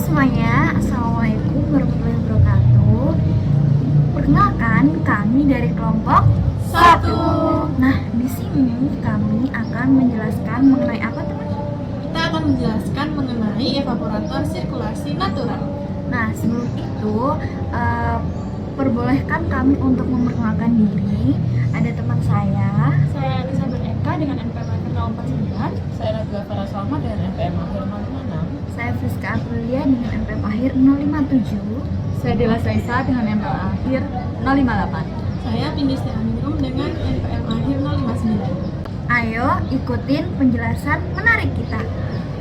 semuanya, Assalamualaikum warahmatullahi wabarakatuh. Perkenalkan, kami dari kelompok Satu. Nah, di sini kami akan menjelaskan mengenai apa teman? Kita akan menjelaskan mengenai evaporator sirkulasi natural. Nah, sebelum itu, perbolehkan kami untuk memperkenalkan diri. Ada teman saya. Saya Elizabeth Eka dengan NPM akhir 049. Saya Nabila Farah Salma dengan NPM akhir 056. Saya Friska Aprilia dengan NPM akhir 057. Saya Dela Saisa dengan NPM akhir 058. Saya Pindis Aminum dengan NPM akhir 059. Ayo ikutin penjelasan menarik kita.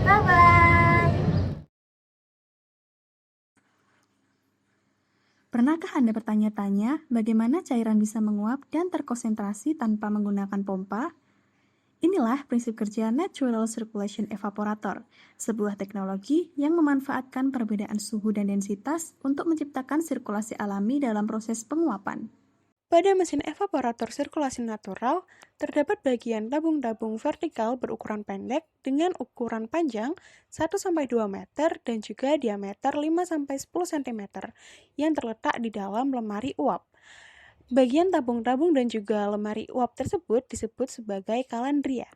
Bye-bye. Pernahkah Anda bertanya-tanya bagaimana cairan bisa menguap dan terkonsentrasi tanpa menggunakan pompa? Inilah prinsip kerja Natural Circulation Evaporator, sebuah teknologi yang memanfaatkan perbedaan suhu dan densitas untuk menciptakan sirkulasi alami dalam proses penguapan. Pada mesin evaporator sirkulasi natural, terdapat bagian tabung-tabung vertikal berukuran pendek dengan ukuran panjang 1-2 meter dan juga diameter 5-10 cm yang terletak di dalam lemari uap. Bagian tabung-tabung dan juga lemari uap tersebut disebut sebagai kalandria.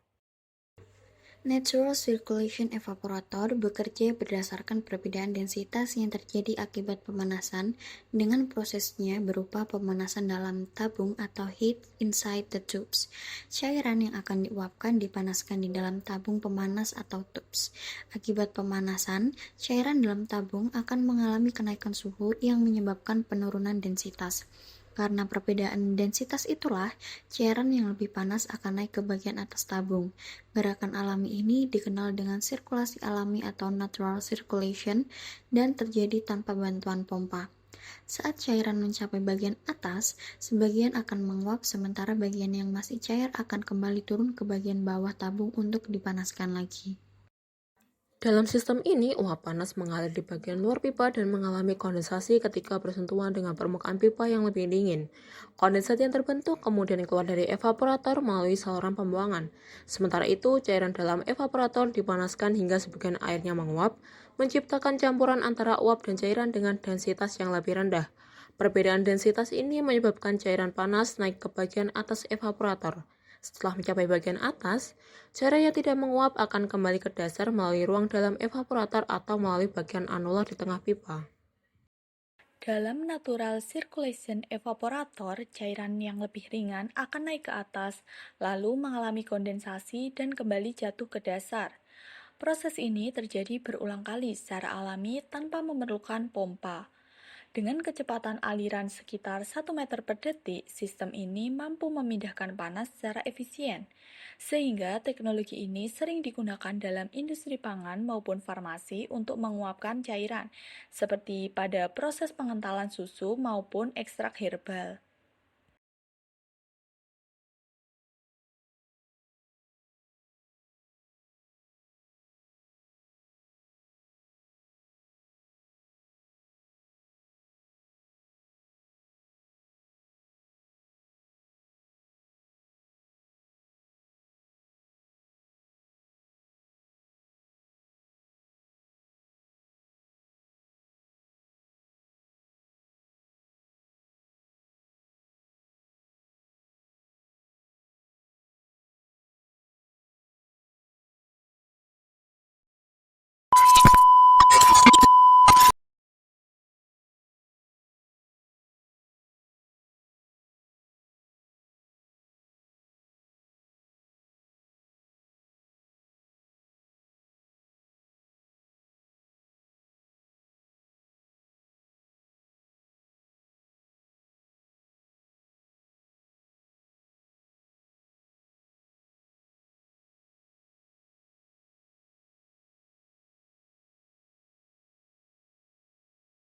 Natural Circulation Evaporator bekerja berdasarkan perbedaan densitas yang terjadi akibat pemanasan dengan prosesnya berupa pemanasan dalam tabung atau heat inside the tubes. Cairan yang akan diuapkan dipanaskan di dalam tabung pemanas atau tubes. Akibat pemanasan, cairan dalam tabung akan mengalami kenaikan suhu yang menyebabkan penurunan densitas. Karena perbedaan densitas itulah, cairan yang lebih panas akan naik ke bagian atas tabung. Gerakan alami ini dikenal dengan sirkulasi alami atau natural circulation dan terjadi tanpa bantuan pompa. Saat cairan mencapai bagian atas, sebagian akan menguap sementara bagian yang masih cair akan kembali turun ke bagian bawah tabung untuk dipanaskan lagi. Dalam sistem ini, uap panas mengalir di bagian luar pipa dan mengalami kondensasi ketika bersentuhan dengan permukaan pipa yang lebih dingin. Kondensat yang terbentuk kemudian keluar dari evaporator melalui saluran pembuangan. Sementara itu, cairan dalam evaporator dipanaskan hingga sebagian airnya menguap, menciptakan campuran antara uap dan cairan dengan densitas yang lebih rendah. Perbedaan densitas ini menyebabkan cairan panas naik ke bagian atas evaporator. Setelah mencapai bagian atas, cairan yang tidak menguap akan kembali ke dasar melalui ruang dalam evaporator atau melalui bagian anular di tengah pipa. Dalam natural circulation evaporator, cairan yang lebih ringan akan naik ke atas, lalu mengalami kondensasi dan kembali jatuh ke dasar. Proses ini terjadi berulang kali secara alami tanpa memerlukan pompa. Dengan kecepatan aliran sekitar 1 meter per detik, sistem ini mampu memindahkan panas secara efisien. Sehingga teknologi ini sering digunakan dalam industri pangan maupun farmasi untuk menguapkan cairan, seperti pada proses pengentalan susu maupun ekstrak herbal.